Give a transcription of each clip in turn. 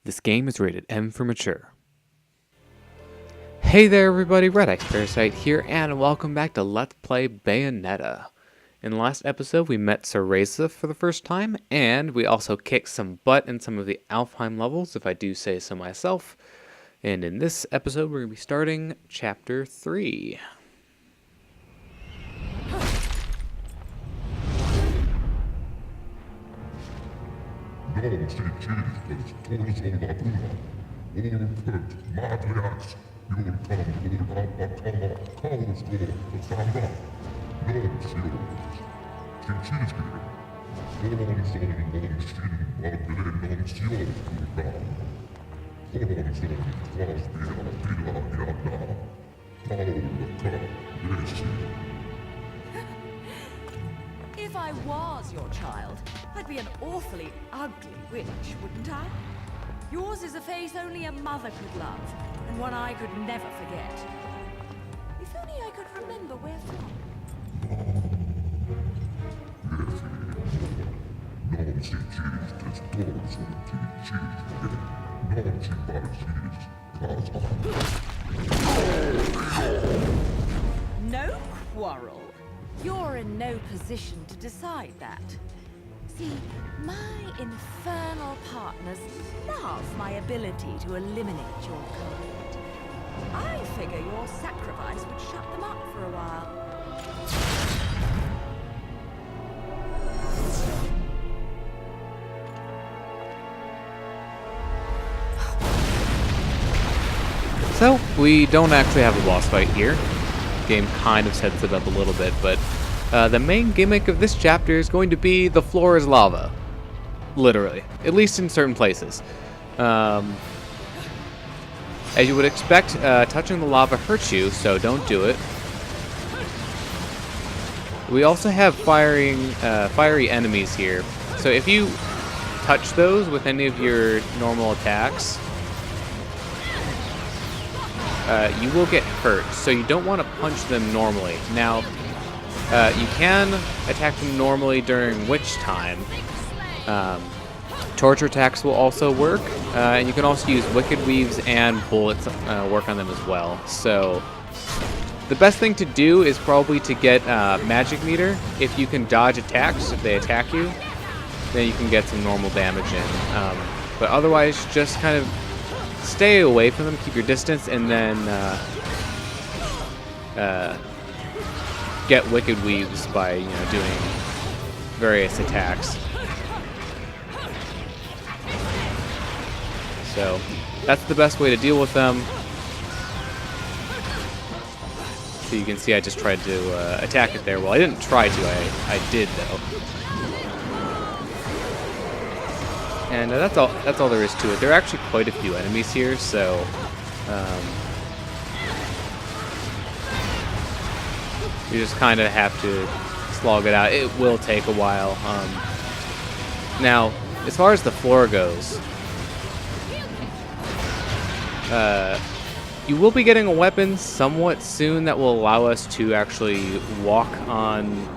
This game is rated M for mature. Hey there everybody, redxparasite here, and welcome back to Let's Play Bayonetta. In the last episode, we met Cereza for the first time, and we also kicked some butt in some of the Alfheim levels, if I do say so myself. And in this episode, we're going to be starting Chapter 3. If I was your child, I'd be an awfully ugly witch, wouldn't I? Yours is a face only a mother could love, and one I could never forget. If only I could remember where from. No quarrel. You're in no position to decide that. See, my infernal partners love my ability to eliminate your kind. I figure your sacrifice would shut them up for a while. So, we don't actually have a boss fight here. The game kind of sets it up a little bit, but the main gimmick of this chapter is going to be the floor is lava. Literally. At least in certain places. As you would expect, touching the lava hurts you, so don't do it. We also have fiery enemies here. So if you touch those with any of your normal attacks, you will get hurt, so you don't want to punch them normally. Now, you can attack them normally during witch time. Torture attacks will also work, and you can also use wicked weaves and bullets work on them as well. So, the best thing to do is probably to get magic meter. If you can dodge attacks, if they attack you, then you can get some normal damage in. But otherwise, just kind of stay away from them, keep your distance, and then get wicked weaves by doing various attacks. So that's the best way to deal with them. So you can see I just tried to attack it there. Well, I didn't try to, I did though. And that's all there is to it. There are actually quite a few enemies here, so you just kind of have to slog it out. It will take a while. Now, as far as the floor goes, you will be getting a weapon somewhat soon that will allow us to actually walk on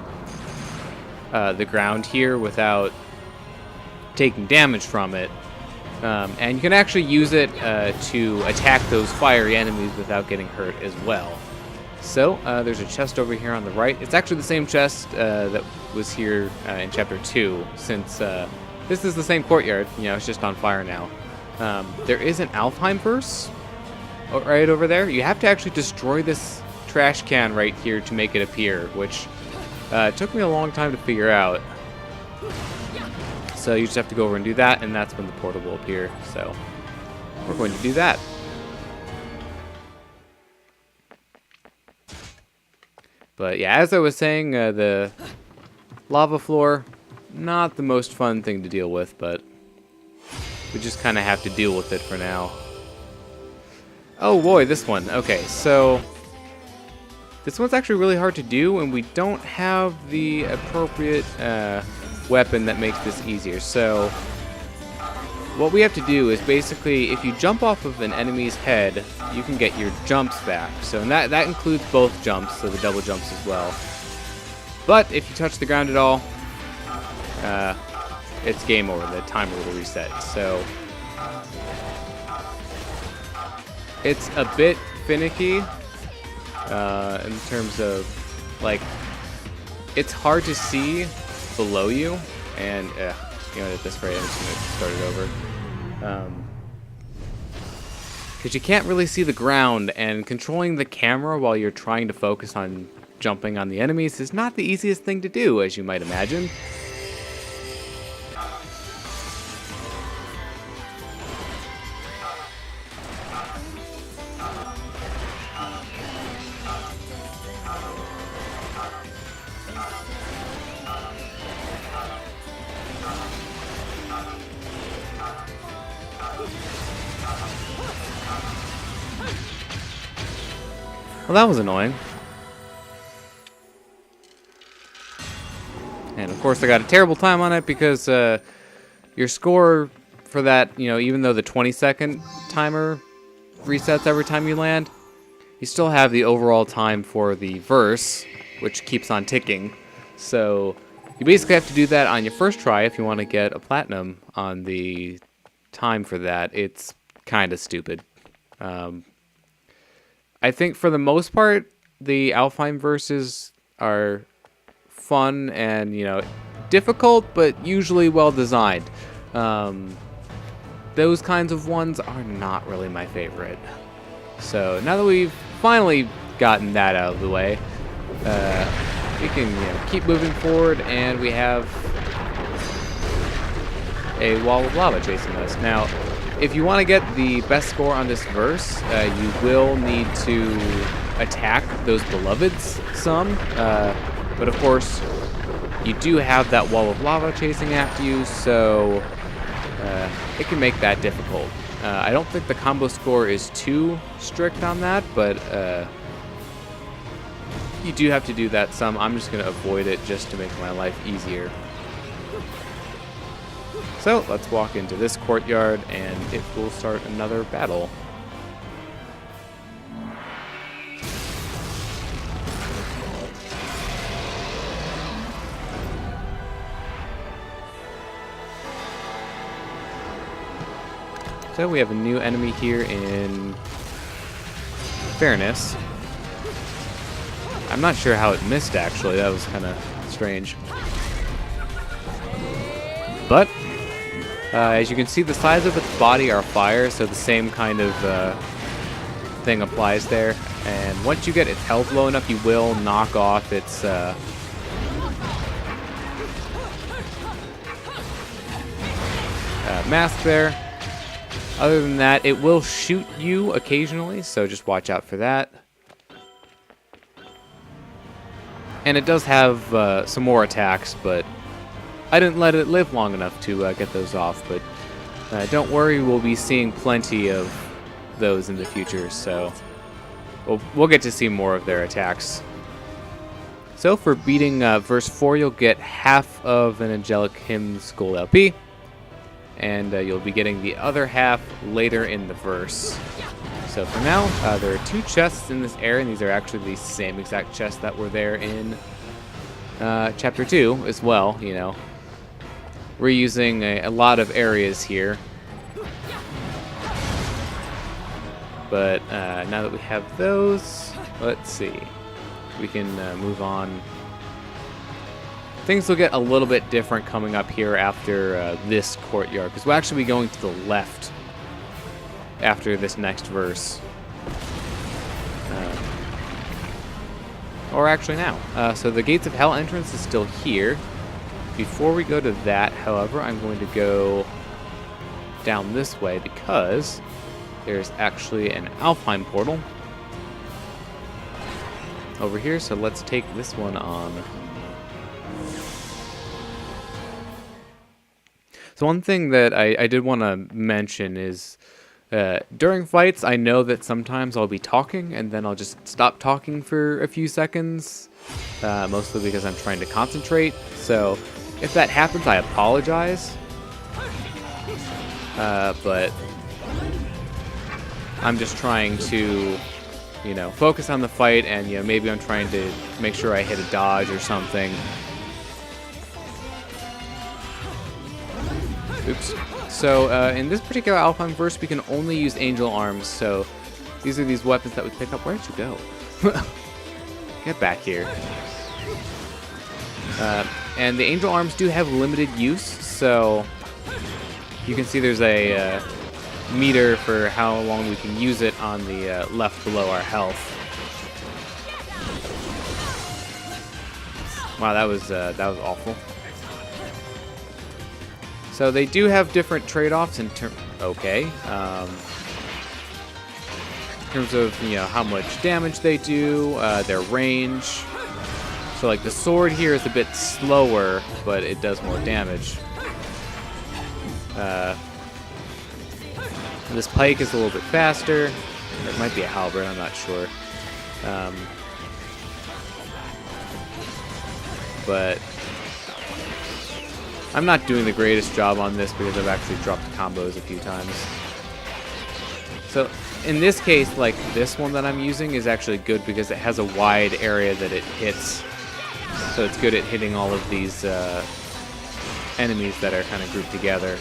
the ground here without taking damage from it, and you can actually use it to attack those fiery enemies without getting hurt as well. So there's a chest over here on the right. It's actually the same chest that was here in Chapter 2, since this is the same courtyard. It's just on fire now. There is an Alfheim verse right over there. You have to actually destroy this trash can right here to make it appear, which took me a long time to figure out. So you just have to go over and do that, and that's when the portal will appear. So we're going to do that. But yeah, as I was saying, the lava floor, not the most fun thing to deal with, but we just kind of have to deal with it for now. Oh boy, this one. Okay, so this one's actually really hard to do, and we don't have the appropriate weapon that makes this easier. So what we have to do is basically, if you jump off of an enemy's head, you can get your jumps back. So and that includes both jumps, so the double jumps as well. But if you touch the ground at all, it's game over. The timer will reset. So It's a bit finicky in terms of, like, it's hard to see below you, and you know, at this rate, I'm just gonna start it over. Because you can't really see the ground, and controlling the camera while you're trying to focus on jumping on the enemies is not the easiest thing to do, as you might imagine. Well, that was annoying. And of course I got a terrible time on it because your score for that, you know, even though the 20-second timer resets every time you land, you still have the overall time for the verse, which keeps on ticking. So you basically have to do that on your first try if you want to get a platinum on the time for that. It's kind of stupid. I think for the most part, the Alfheim verses are fun and, you know, difficult, but usually well designed. Those kinds of ones are not really my favorite. So now that we've finally gotten that out of the way, we can, you know, keep moving forward, and we have a wall of lava chasing us. Now, if you want to get the best score on this verse, you will need to attack those beloveds some. But of course, you do have that wall of lava chasing after you, so it can make that difficult. I don't think the combo score is too strict on that, but you do have to do that some. I'm just going to avoid it just to make my life easier. So let's walk into this courtyard, and it will start another battle. So we have a new enemy here in Fairness. I'm not sure how it missed, actually. That was kind of strange. But as you can see, the sides of its body are fire, so the same kind of thing applies there. And once you get its health low enough, you will knock off its mask there. Other than that, it will shoot you occasionally, so just watch out for that. And it does have some more attacks, but I didn't let it live long enough to get those off. But don't worry, we'll be seeing plenty of those in the future, so we'll get to see more of their attacks. So for beating verse 4, you'll get half of an Angelic Hymns Gold LP, and you'll be getting the other half later in the verse. So for now, there are 2 chests in this area, and these are actually the same exact chests that were there in Chapter 2 as well, you know. We're using a lot of areas here. But now that we have those, let's see. We can move on. Things will get a little bit different coming up here after this courtyard, because we'll actually be going to the left after this next verse. Or actually now. So the Gates of Hell entrance is still here. Before we go to that, however, I'm going to go down this way because there's actually an Alfheim portal over here. So let's take this one on. So one thing that I did want to mention is during fights, I know that sometimes I'll be talking and then I'll just stop talking for a few seconds, mostly because I'm trying to concentrate. So if that happens, I apologize. But I'm just trying to, you know, focus on the fight, and, you know, maybe I'm trying to make sure I hit a dodge or something. Oops. So in this particular Alpine verse, we can only use angel arms. So these are these weapons that we pick up. Where did you go? Get back here. And the angel arms do have limited use, so you can see there's a meter for how long we can use it on the left below our health. Wow, that was awful. So they do have different trade-offs in terms of how much damage they do, their range. So like the sword here is a bit slower, but it does more damage. This pike is a little bit faster. It might be a halberd, I'm not sure. But I'm not doing the greatest job on this because I've actually dropped combos a few times. So in this case, like this one that I'm using is actually good because it has a wide area that it hits. So it's good at hitting all of these enemies that are kind of grouped together.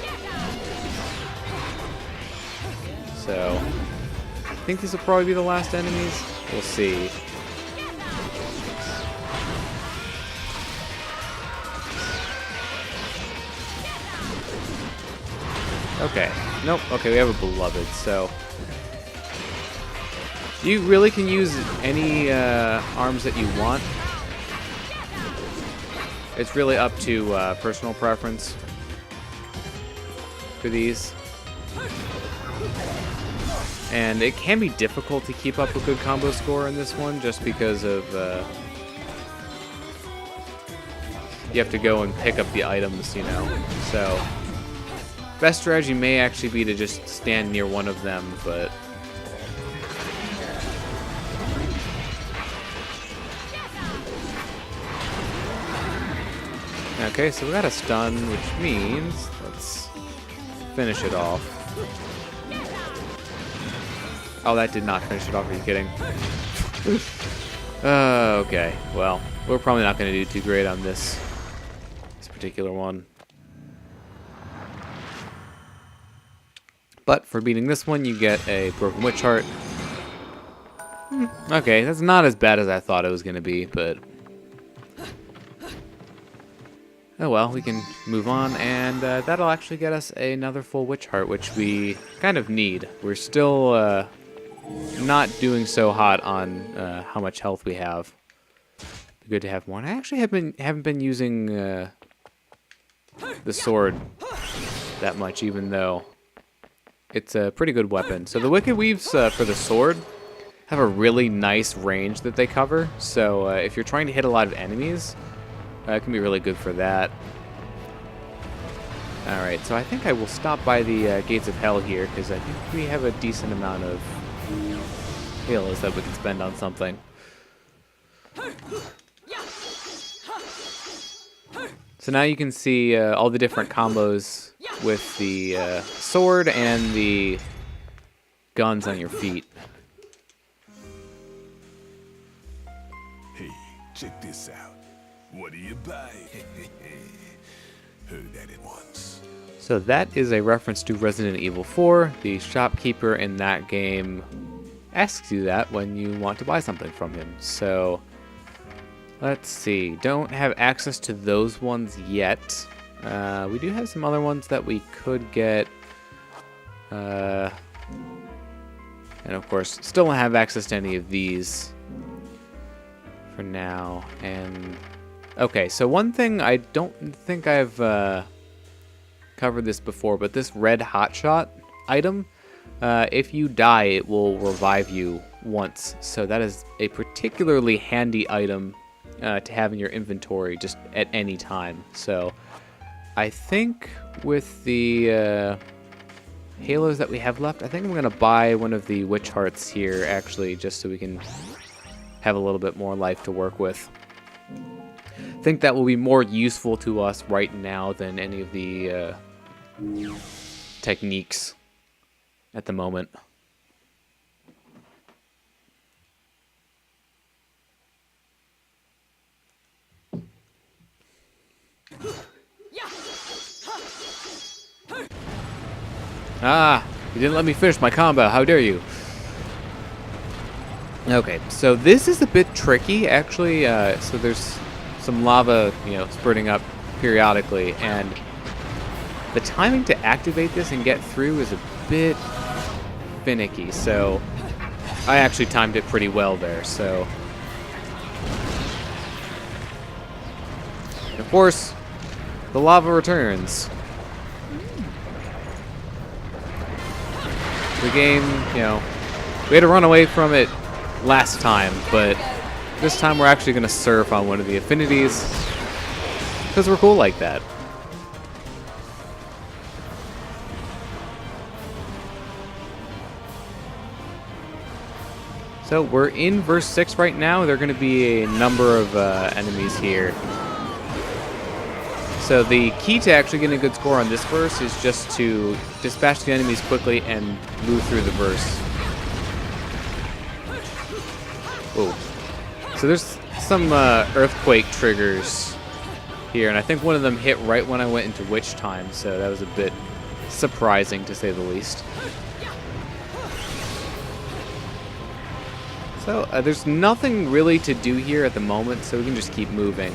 So I think these will probably be the last enemies. We'll see. Okay. Nope. Okay, we have a beloved, so you really can use any arms that you want. It's really up to personal preference for these. And it can be difficult to keep up a good combo score in this one just because of you have to go and pick up the items, So best strategy may actually be to just stand near one of them, but okay, so we got a stun, which means let's finish it off. Oh, that did not finish it off. Are you kidding? Okay, well, we're probably not going to do too great on this particular one. But for beating this one, you get a Broken Witch Heart. Okay, that's not as bad as I thought it was going to be, but oh well, we can move on, and that'll actually get us another full Witch Heart, which we kind of need. We're still not doing so hot on how much health we have. Be good to have more. And I actually haven't been using the sword that much, even though it's a pretty good weapon. So the Wicked Weaves for the sword have a really nice range that they cover. So if you're trying to hit a lot of enemies, it can be really good for that. Alright, so I think I will stop by the Gates of Hell here, because I think we have a decent amount of heals that we can spend on something. So now you can see all the different combos with the sword and the guns on your feet. Hey, check this out. What do you buy? Heard that at once. So that is a reference to Resident Evil 4. The shopkeeper in that game asks you that when you want to buy something from him. So let's see. Don't have access to those ones yet. We do have some other ones that we could get. And of course, still don't have access to any of these for now. And okay, so one thing I don't think I've covered this before, but this red hotshot item, if you die, it will revive you once. So that is a particularly handy item to have in your inventory just at any time. So I think with the halos that we have left, I think I'm going to buy one of the Witch Hearts here, actually, just so we can have a little bit more life to work with. I think that will be more useful to us right now than any of the techniques at the moment. Ah, you didn't let me finish my combo. How dare you? Okay, so this is a bit tricky, actually. So there's some lava, spurting up periodically, and the timing to activate this and get through is a bit finicky. So I actually timed it pretty well there. So, and of course, the lava returns. The game, we had to run away from it last time, but this time we're actually going to surf on one of the affinities because we're cool like that. So we're in verse 6 right now. There are going to be a number of enemies here. So the key to actually getting a good score on this verse is just to dispatch the enemies quickly and move through the verse. Whoa. So there's some earthquake triggers here, and I think one of them hit right when I went into witch time, so that was a bit surprising to say the least. So there's nothing really to do here at the moment, so we can just keep moving.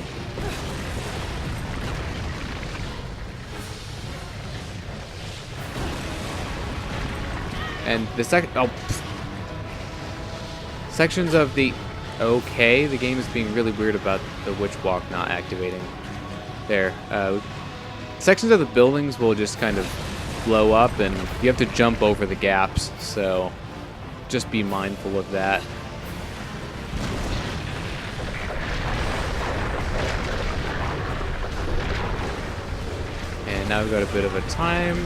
And the sections of the... Okay, the game is being really weird about the witch walk not activating. There. Sections of the buildings will just kind of blow up, and you have to jump over the gaps, so just be mindful of that. And now we've got a bit of a time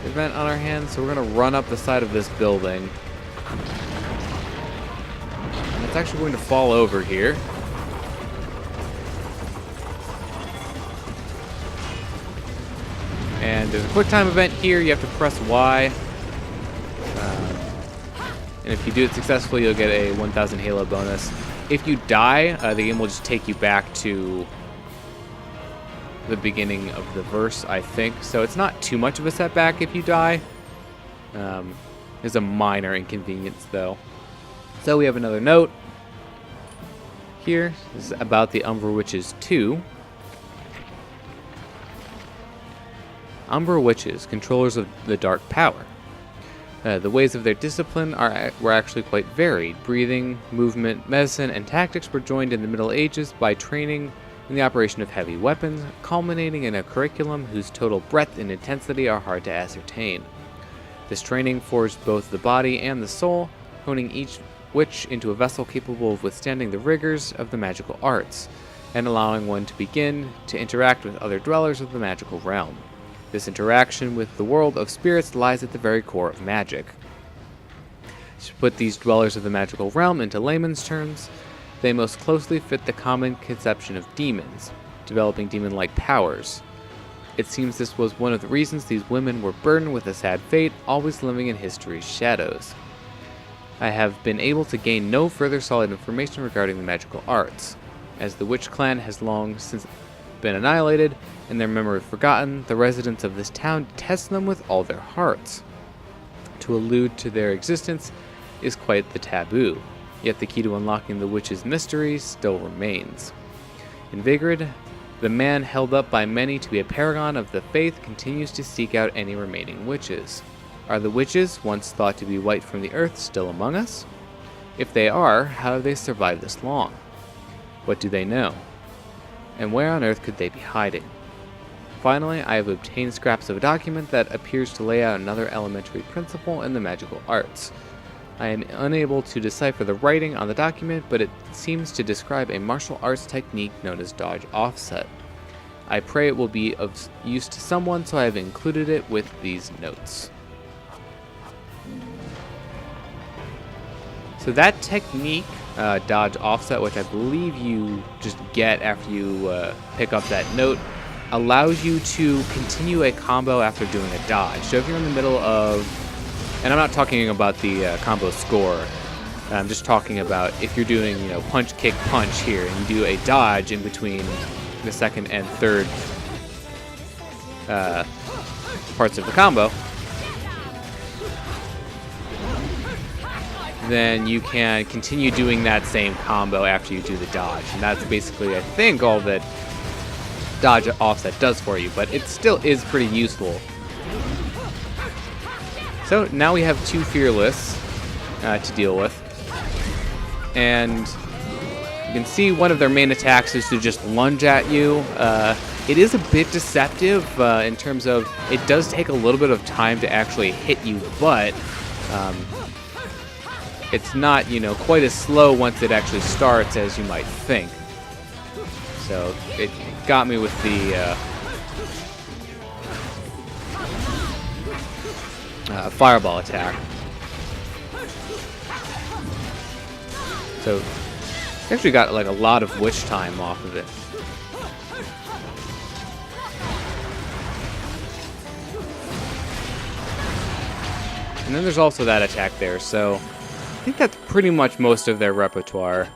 event on our hands, so we're going to run up the side of this building. And it's actually going to fall over here. And there's a quick time event here. You have to press Y. And if you do it successfully, you'll get a 1000 Halo bonus. If you die, the game will just take you back to the beginning of the verse, I think. So it's not too much of a setback if you die. There's a minor inconvenience, though. So we have another note here. This is about the Umbra Witches 2. Umbra Witches, controllers of the dark power. The ways of their discipline were actually quite varied. Breathing, movement, medicine, and tactics were joined in the Middle Ages by training in the operation of heavy weapons, culminating in a curriculum whose total breadth and intensity are hard to ascertain. This training forged both the body and the soul, honing each witch into a vessel capable of withstanding the rigors of the magical arts, and allowing one to begin to interact with other dwellers of the magical realm. This interaction with the world of spirits lies at the very core of magic. To put these dwellers of the magical realm into layman's terms, they most closely fit the common conception of demons, developing demon-like powers. It seems this was one of the reasons these women were burdened with a sad fate, always living in history's shadows. I have been able to gain no further solid information regarding the magical arts. As the witch clan has long since been annihilated, and their memory forgotten, the residents of this town detest them with all their hearts. To allude to their existence is quite the taboo. Yet the key to unlocking the witch's mysteries still remains. In Vigrid, the man held up by many to be a paragon of the faith continues to seek out any remaining witches. Are the witches, once thought to be wiped from the earth, still among us? If they are, how have they survived this long? What do they know? And where on earth could they be hiding? Finally, I have obtained scraps of a document that appears to lay out another elementary principle in the magical arts. I am unable to decipher the writing on the document, but it seems to describe a martial arts technique known as dodge offset. I pray it will be of use to someone, so I have included it with these notes. So that technique, dodge offset, which I believe you just get after you pick up that note, allows you to continue a combo after doing a dodge. So if you're in the middle of... And I'm not talking about the combo score. I'm just talking about if you're doing, punch, kick, punch here, and you do a dodge in between the second and third parts of the combo, then you can continue doing that same combo after you do the dodge. And that's basically, I think, all that dodge offset does for you, but it still is pretty useful. So now we have two Fearless to deal with. And you can see one of their main attacks is to just lunge at you. It is a bit deceptive in terms of it does take a little bit of time to actually hit you, but it's not, you know, quite as slow once it actually starts as you might think. So it got me with the fireball attack. So actually got like a lot of witch time off of it. And then there's also that attack there, so I think that's pretty much most of their repertoire.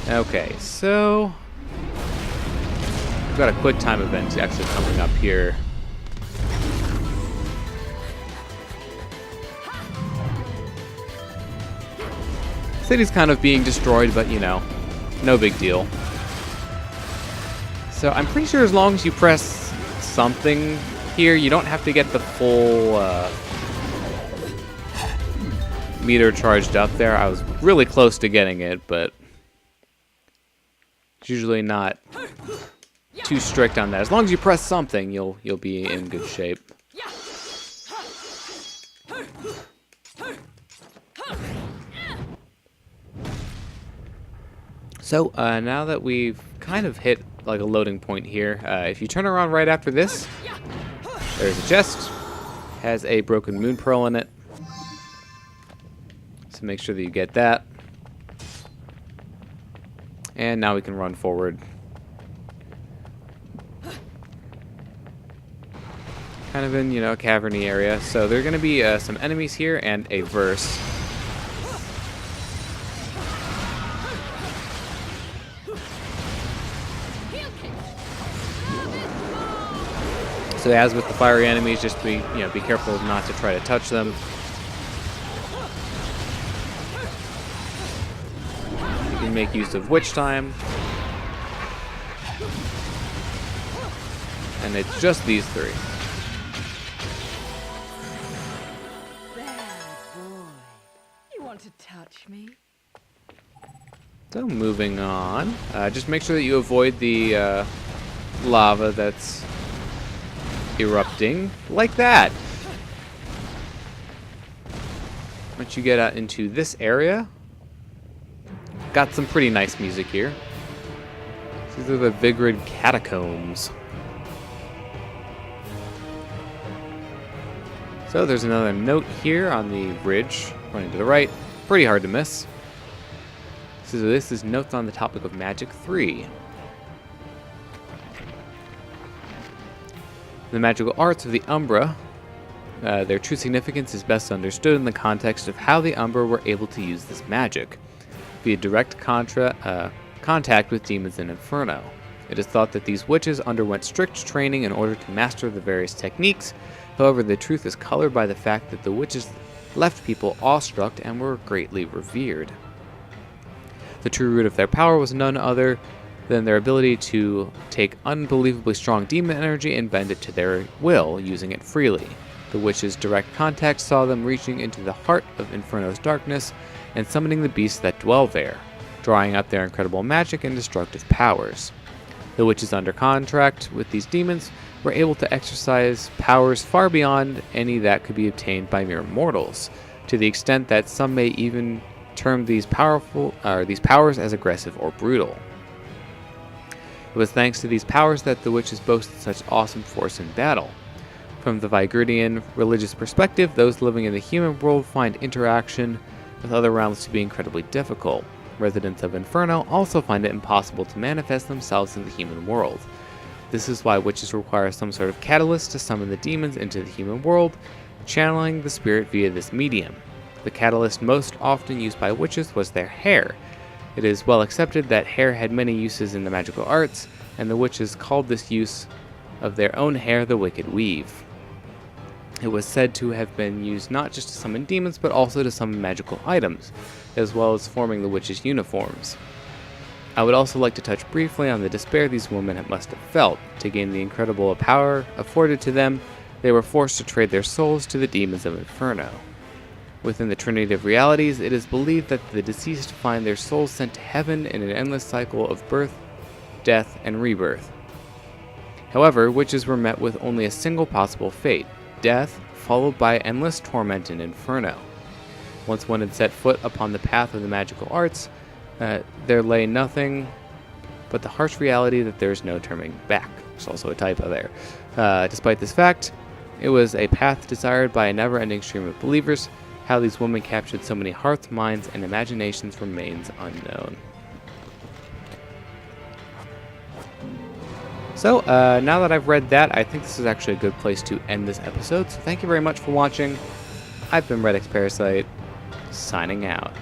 Okay, so we've got a quick time event actually coming up here. City's kind of being destroyed, but you know, no big deal. So I'm pretty sure as long as you press something here, you don't have to get the full meter charged up there. I was really close to getting it, but it's usually not too strict on that. As long as you press something, you'll be in good shape. So now that we've kind of hit like a loading point here, if you turn around right after this, there's a chest, has a broken moon pearl in it. So make sure that you get that. And now we can run forward. Kind of in, you know, a caverny area. So there are going to be some enemies here and a verse. So as with the fiery enemies, just be careful not to try to touch them. You can make use of witch time. And it's just these three. There, boy. You want to touch me? So moving on, just make sure that you avoid the lava that's erupting like that. Once you get out into this area, got some pretty nice music here. These are the Vigrid catacombs. So there's another note here on the bridge running to the right. Pretty hard to miss. So this is notes on the topic of Magic 3. The magical arts of the Umbra, their true significance is best understood in the context of how the Umbra were able to use this magic, via direct contact with demons in Inferno. It is thought that these witches underwent strict training in order to master the various techniques. However, the truth is colored by the fact that the witches left people awestruck and were greatly revered. The true root of their power was none other than their ability to take unbelievably strong demon energy and bend it to their will, using it freely. The witches' direct contact saw them reaching into the heart of Inferno's darkness and summoning the beasts that dwell there, drawing out their incredible magic and destructive powers. The witches under contract with these demons were able to exercise powers far beyond any that could be obtained by mere mortals, to the extent that some may even term these powers as aggressive or brutal. It was thanks to these powers that the witches boasted such awesome force in battle. From the Vigridian religious perspective, those living in the human world find interaction with other realms to be incredibly difficult. Residents of Inferno also find it impossible to manifest themselves in the human world. This is why witches require some sort of catalyst to summon the demons into the human world, channeling the spirit via this medium. The catalyst most often used by witches was their hair. It is well accepted that hair had many uses in the magical arts, and the witches called this use of their own hair the Wicked Weave. It was said to have been used not just to summon demons, but also to summon magical items, as well as forming the witches' uniforms. I would also like to touch briefly on the despair these women must have felt. To gain the incredible power afforded to them, they were forced to trade their souls to the demons of Inferno. Within the Trinity of Realities, it is believed that the deceased find their souls sent to heaven in an endless cycle of birth, death, and rebirth. However, witches were met with only a single possible fate: death, followed by endless torment in Inferno. Once one had set foot upon the path of the magical arts, there lay nothing but the harsh reality that there is no turning back. There's also a typo there. Despite this fact, it was a path desired by a never-ending stream of believers. How these women captured so many hearts, minds, and imaginations remains unknown. So, now that I've read that, I think this is actually a good place to end this episode. So thank you very much for watching. I've been redxparasite, signing out.